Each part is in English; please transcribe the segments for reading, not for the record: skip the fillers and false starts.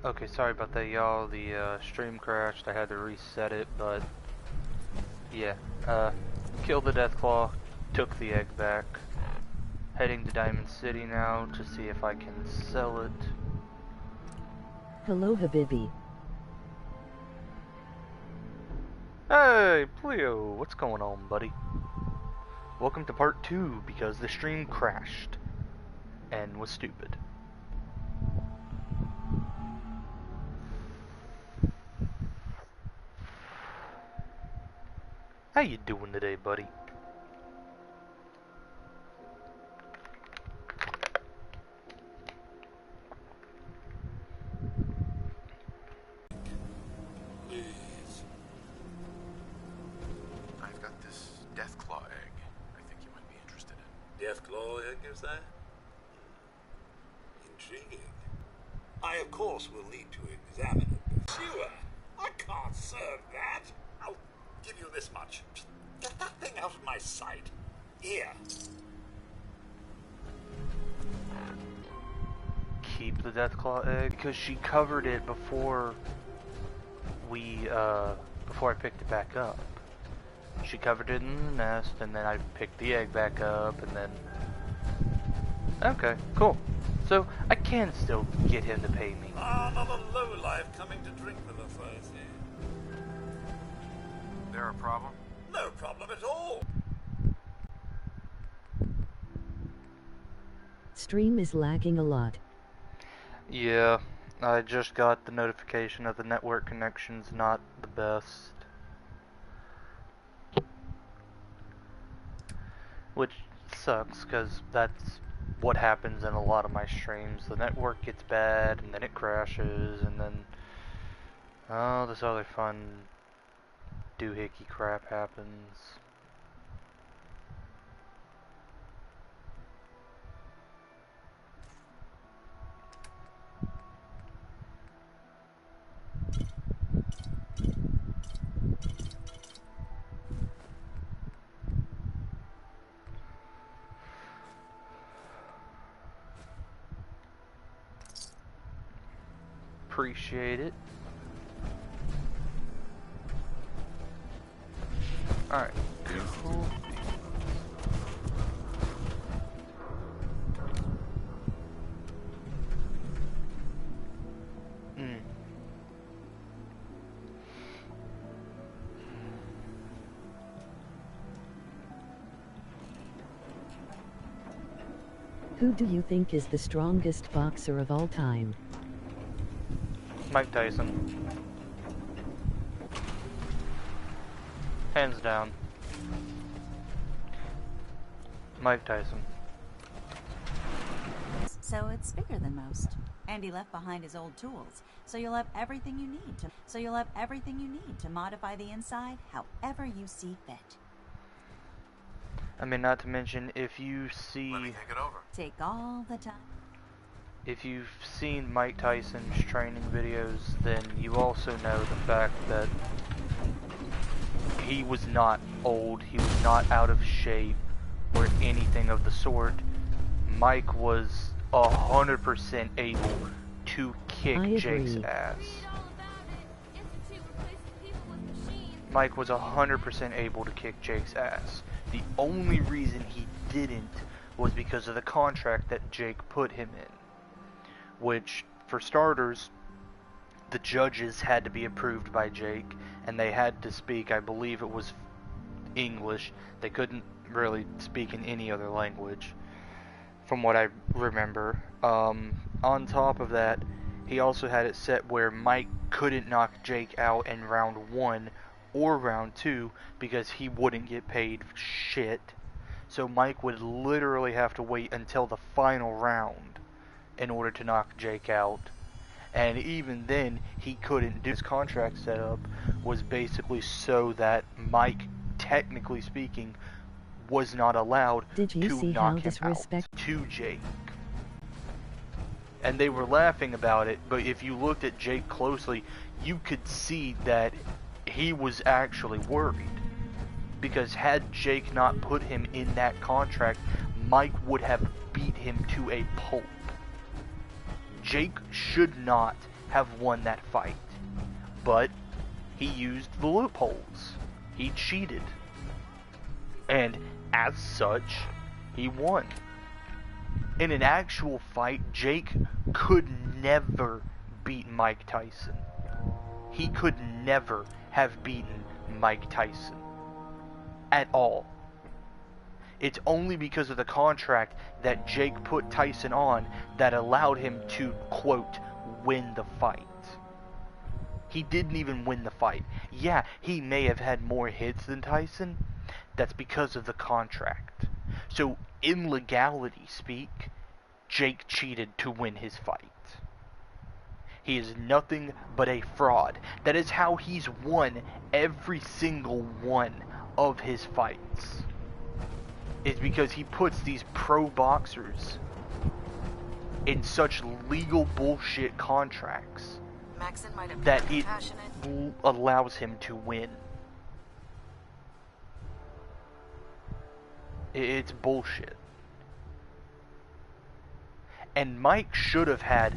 Okay, sorry about that, y'all. The stream crashed. I had to reset it, but yeah. Killed the Deathclaw, took the egg back. Heading to Diamond City now to see if I can sell it. Hello, Habibi. Hey, Pleo, what's going on, buddy? Welcome to part 2 because the stream crashed and was stupid. How you doing today, buddy? Please. I've got this Deathclaw egg. I think you might be interested in. Deathclaw egg, is that? Intriguing. I, of course, will need to examine it. Sure, I can't serve that. I'll give you this much. Just get that thing out of my sight. Here. Keep the Deathclaw egg because she covered it before before I picked it back up. She covered it in the nest, and then I picked the egg back up, and then... Okay, cool. So, I can still get him to pay me. Another lowlife coming to drink with us, I see. There a problem? No problem at all. Stream is lagging a lot. Yeah, I just got the notification that the network connection's not the best. Which sucks, because that's what happens in a lot of my streams. The network gets bad, and then it crashes, and then... oh, this other fun doohickey crap happens. Appreciate it. Alright, cool. Who do you think is the strongest boxer of all time? Mike Tyson. Hands down. Mike Tyson. So it's bigger than most. And he left behind his old tools. So you'll have everything you need to modify the inside however you see fit. I mean, not to mention, if you see... Let me take it over. Take all the time. If you've seen Mike Tyson's training videos, then you also know the fact that he was not old, he was not out of shape, or anything of the sort. Mike was 100% able to kick Jake's ass. Mike was 100% able to kick Jake's ass. The only reason he didn't was because of the contract that Jake put him in. Which, for starters, the judges had to be approved by Jake, and they had to speak, I believe it was English. They couldn't really speak in any other language, from what I remember. On top of that, he also had it set where Mike couldn't knock Jake out in round 1 or round 2 because he wouldn't get paid shit. So Mike would literally have to wait until the final round in order to knock Jake out. And even then, he couldn't do his contract setup was basically so that Mike, technically speaking, was not allowed to knock him out to Jake. And they were laughing about it, but if you looked at Jake closely, you could see that he was actually worried. Because had Jake not put him in that contract, Mike would have beat him to a pulp. Jake should not have won that fight. But he used the loopholes. He cheated. And as such, he won. In an actual fight, Jake could never beat Mike Tyson. He could never have beaten Mike Tyson. At all. It's only because of the contract that Jake put Tyson on that allowed him to, quote, win the fight. He didn't even win the fight. Yeah, he may have had more hits than Tyson. That's because of the contract. So, in legality speak, Jake cheated to win his fight. He is nothing but a fraud. That is how he's won every single one of his fights. It's because he puts these pro boxers in such legal bullshit contracts that it allows him to win. It's bullshit. And Mike should have had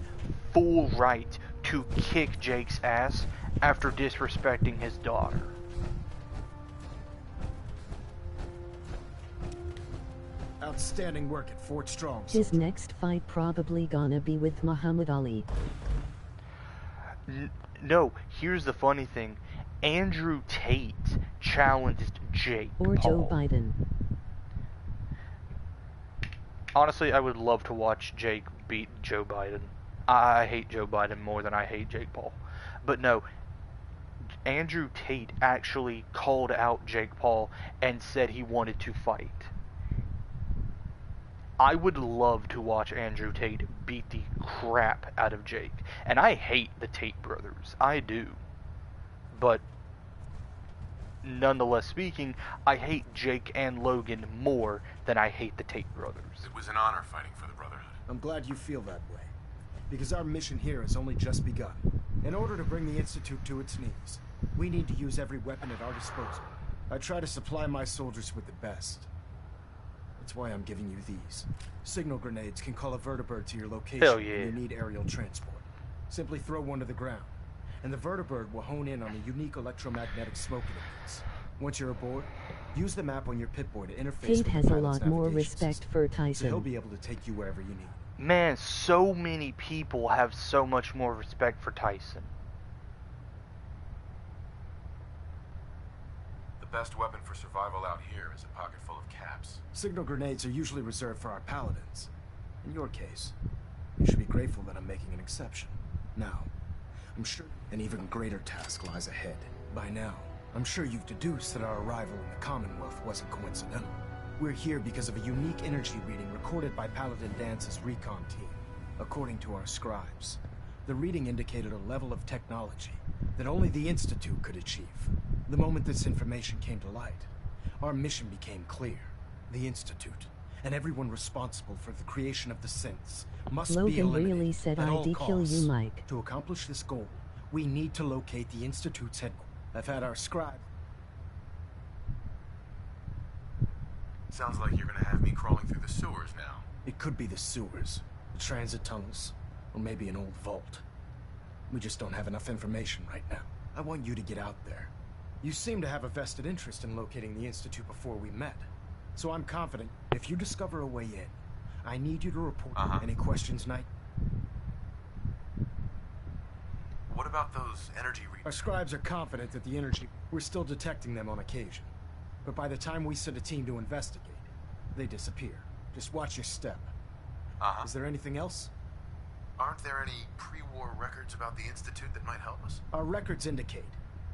full right to kick Jake's ass after disrespecting his daughter. Outstanding work at Fort Strong. His next fight probably gonna be with Muhammad Ali. No, here's the funny thing. Andrew Tate challenged Jake Or Paul. Joe Biden. Honestly, I would love to watch Jake beat Joe Biden. I hate Joe Biden more than I hate Jake Paul. But no, Andrew Tate actually called out Jake Paul and said he wanted to fight. I would love to watch Andrew Tate beat the crap out of Jake. And I hate the Tate brothers. I do. But nonetheless speaking, I hate Jake and Logan more than I hate the Tate brothers. It was an honor fighting for the Brotherhood. I'm glad you feel that way. Because our mission here has only just begun. In order to bring the Institute to its knees, we need to use every weapon at our disposal. I try to supply my soldiers with the best. That's why I'm giving you these. Signal grenades can call a vertibird to your location Hell yeah. when you need aerial transport. Simply throw one to the ground, and the vertibird will hone in on a unique electromagnetic smoke it emits. Once you're aboard, use the map on your Pip-Boy to interface Tate with has the a pilot's lot more navigation respect system. for So he'll Tyson. be able to take you wherever you need. Man, so many people have so much more respect for Tyson. The best weapon for survival out here is a pocket full of caps. Signal grenades are usually reserved for our paladins. In your case, you should be grateful that I'm making an exception. Now, I'm sure an even greater task lies ahead. By now, I'm sure you've deduced that our arrival in the Commonwealth wasn't coincidental. We're here because of a unique energy reading recorded by Paladin Dance's recon team. According to our scribes, the reading indicated a level of technology that only the Institute could achieve. The moment this information came to light, our mission became clear. The Institute, and everyone responsible for the creation of the synths, must be Logan eliminated really said at all I'd kill costs. you, Mike. To accomplish this goal, we need to locate the Institute's headquarters. I've had our scribe... Sounds like you're gonna have me crawling through the sewers now. It could be the sewers, the transit tunnels, or maybe an old vault. We just don't have enough information right now. I want you to get out there. You seem to have a vested interest in locating the Institute before we met. So I'm confident if you discover a way in, I need you to report. Any questions, Knight? What about those energy readings? Our scribes are confident that the energy... We're still detecting them on occasion. But by the time we send a team to investigate, they disappear. Just watch your step. Is there anything else? Aren't there any pre-war records about the Institute that might help us? Our records indicate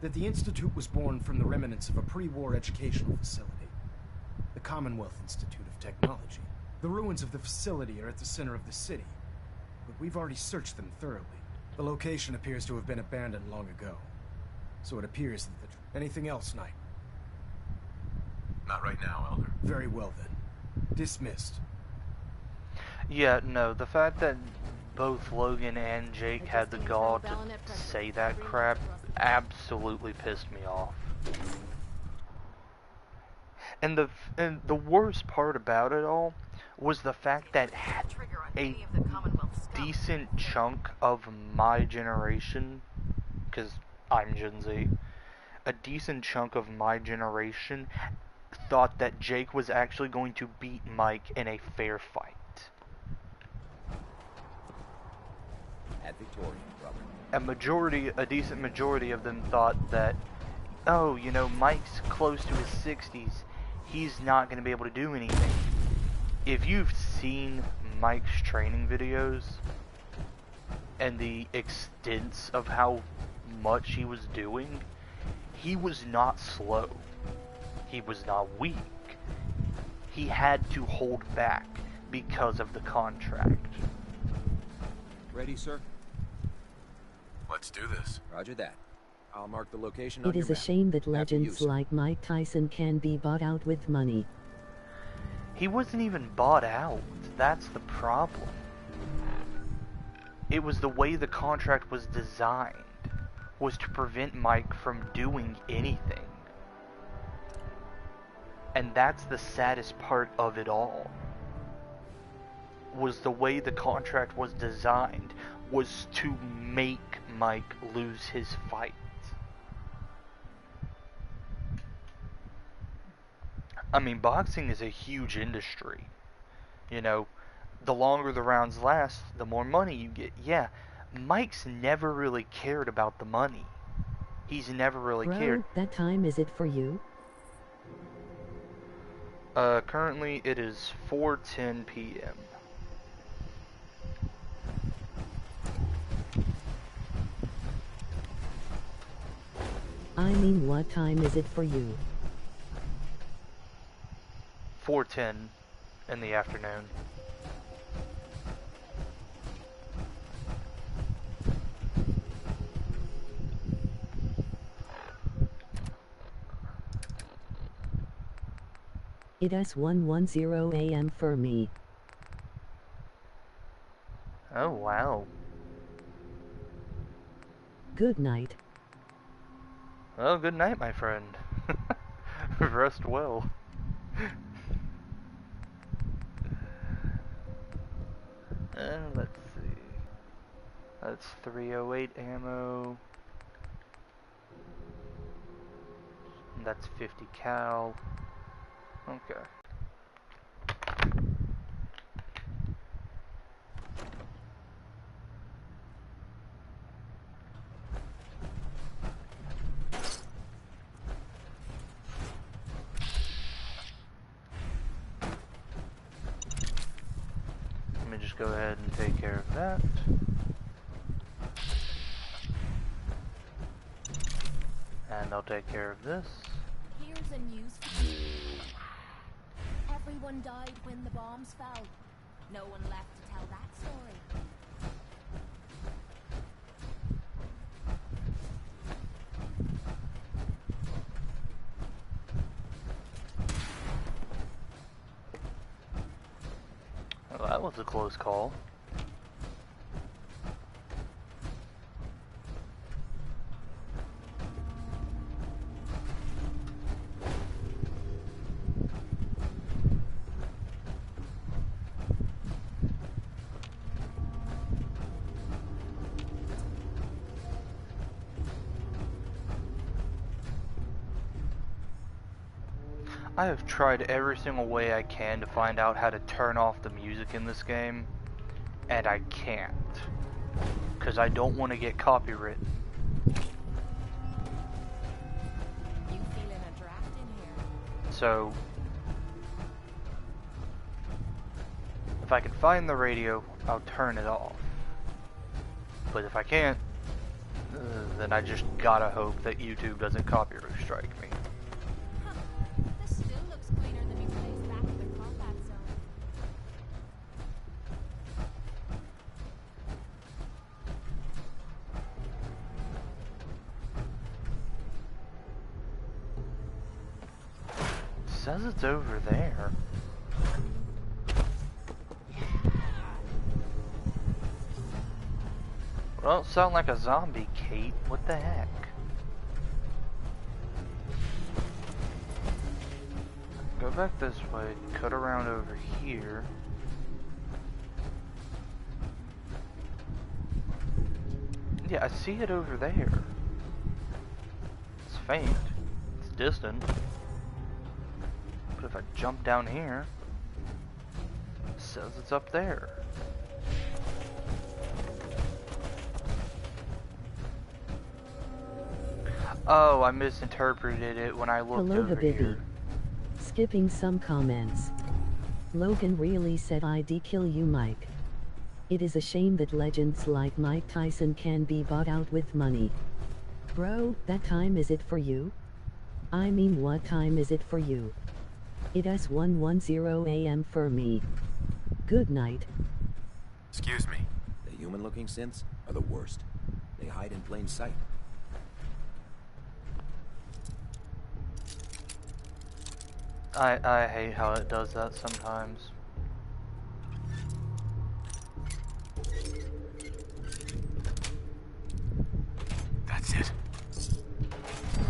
that the Institute was born from the remnants of a pre-war educational facility. The Commonwealth Institute of Technology. The ruins of the facility are at the center of the city, but we've already searched them thoroughly. The location appears to have been abandoned long ago. So it appears that the... Anything else, Knight? Not right now, Elder. Very well then. Dismissed. Yeah, no, the fact that both Logan and Jake had the gall to say that crap absolutely pissed me off. And the worst part about it all was the fact that a decent chunk of my generation, because I'm Gen Z, a decent chunk of my generation thought that Jake was actually going to beat Mike in a fair fight. At Victoria, Robert. A decent majority of them thought that, oh, you know, Mike's close to his 60s. He's not going to be able to do anything. If you've seen Mike's training videos and the extents of how much he was doing, he was not slow. He was not weak. He had to hold back because of the contract. Ready, sir? Let's do this. Roger that. I'll mark the location on It your is a map. shame that After legends you, sir. like Mike Tyson can be bought out with money. He wasn't even bought out. That's the problem. It was the way the contract was designed, was to prevent Mike from doing anything. And that's the saddest part of it all. Was the way the contract was designed was to make Mike lose his fight. I mean, boxing is a huge industry. You know, the longer the rounds last, the more money you get. Yeah, Mike's never really cared about the money. He's never really cared. Bro, that time is it for you? Currently it is 4:10 p.m. I mean, what time is it for you? 4:10 in the afternoon. It is 1:10 a.m. for me. Oh, wow. Good night. Well, good night, my friend. Rest well. Let's see. That's 308 ammo. That's 50 cal. Okay. Let me just go ahead and take care of that. And I'll take care of this. Here's a news for you. Everyone died when the bombs fell. No one left to tell that story. Well, that was a close call. I have tried every single way I can to find out how to turn off the music in this game, and I can't, because I don't want to get copywritten. You feeling a draft in here? So, if I can find the radio, I'll turn it off. But if I can't, then I just gotta hope that YouTube doesn't copyright strike me. Huh. This still looks cleaner than your place back in the combat zone. It says it's over there. Well, it sounds like a zombie, Kate. What the heck? back this way, cut around over here. Yeah, I see it over there. It's faint. It's distant. But if I jump down here, it says it's up there. Oh, I misinterpreted it when I looked Hello, over Habibi. here. Skipping some comments. Logan really said I'd kill you, Mike. It is a shame that legends like Mike Tyson can be bought out with money. Bro, that time is it for you? I mean, what time is it for you? It's 1:10 a.m. for me. Good night. Excuse me. The human-looking synths are the worst. They hide in plain sight. I hate how it does that sometimes.